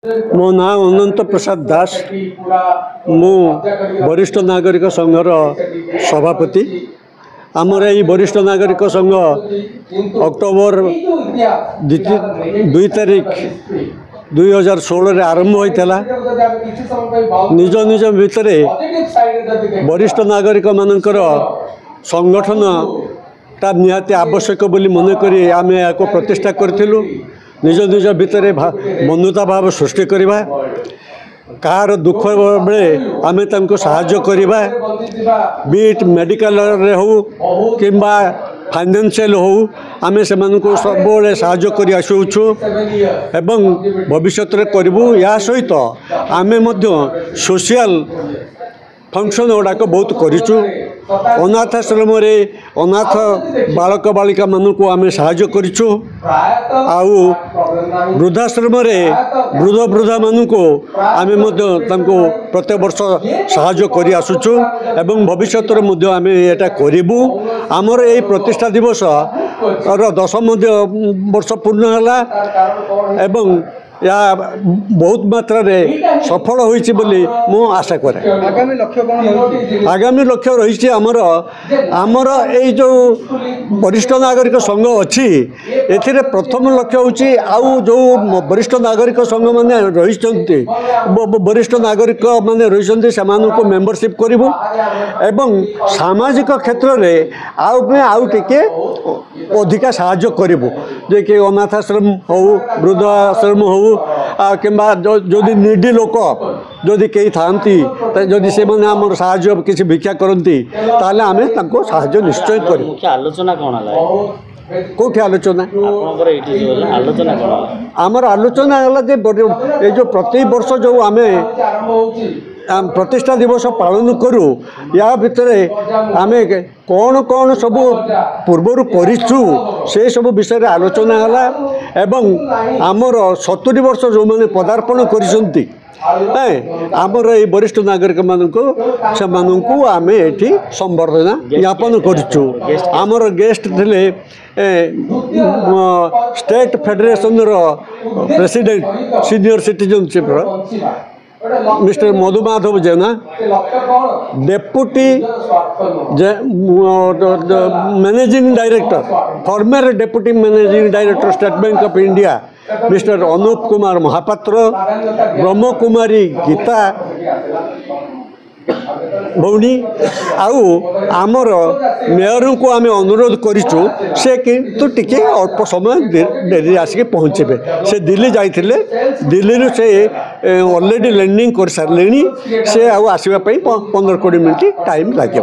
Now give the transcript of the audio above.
मो ना अनंत प्रसाद दास मु वरिष्ठ नागरिक संघर सभापति आमर ये वरिष्ठ नागरिक संघ अक्टोबर 2 तारीख 2016 आरंभ होता निज निज भितर वरिष्ठ नागरिक मानकर संगठन ता निहाती आवश्यक बोली मनक आम या प्रतिष्ठा करूँ निज निज भितर बंधुता भाव सृष्टि करवा कार दुख बेले आम तांको साहाय्य करवा बीट मेडिकल रे हो किंबा फाइनेंशियल हो आम से सब साहाय्य कर आसुछु एवं भविष्य करूँ या सहित आम सोशल फंक्शन गुड़ाक बहुत करूँ अनाथाश्रम अनाथ बालक बालिका मानू आम साहाय्य करूँ आउ वृद्धाश्रम वृद्ध वृद्धा मानू आम प्रत्येक वर्ष साहाय्य कर आसुछु एवं भविष्य आम यहाँ करूँ आमर ये प्रतिष्ठा दिवस 10 वर्ष पूर्ण है एवं या बहुत मात्रा रे सफल होइछि बोली मो आशा करे। आगामी लक्ष्य रही आमर ए जो वरिष्ठ नागरिक संघ अच्छी एथिरे प्रथम लक्ष्य होछि आउ जो वरिष्ठ नागरिक संघ माने रहिसंती वरिष्ठ नागरिक माने रहिसंती समानको मेंबरशिप करिवो एवं सामाजिक क्षेत्र रे आउ टिके अधिका साहाय्य करिवो जे कि अनाथाश्रम हो वृद्धाश्रम हो किंबा जदि निडी लोक जदि कई थांती जदि से माने हमर साहाय्य किसी भिक्षा करती ताले आमे तांको साहाय्य निश्चय करू। मुख्य आलोचना कोन हला कोठी आलोचना आपनकर एठी जो आलोचना कोन हला हमर आलोचना हला जे ए जो प्रति वर्ष जो आमे प्रतिष्ठा दिवस पालन करूँ या भितर आम कौन कौन सब पूर्वर करूँ से सब विषय आलोचना है एवं आमर 70 वर्ष जो मैंने पदार्पण करिसंती आमर ये वरिष्ठ नागरिक मानू आम ये संबर्धना ज्ञापन करूँ आमर गेस्ट थिले state federation president senior citizenship mister Madhumadhav Jena deputy managing director former deputy managing director state bank of India mister Anup Kumar Mahapatra Brahma Kumari Gita भौणी आउ आमर मेयर को आम अनुरोध करूँ से किंतु टिके अल्प समय डेरी आसिक पहुँचे से दिल्ली जाते दिल्ली से ऑलरेडी लैंडिंग कर सारे से आसवाई 15-20 मिनट टाइम लगे।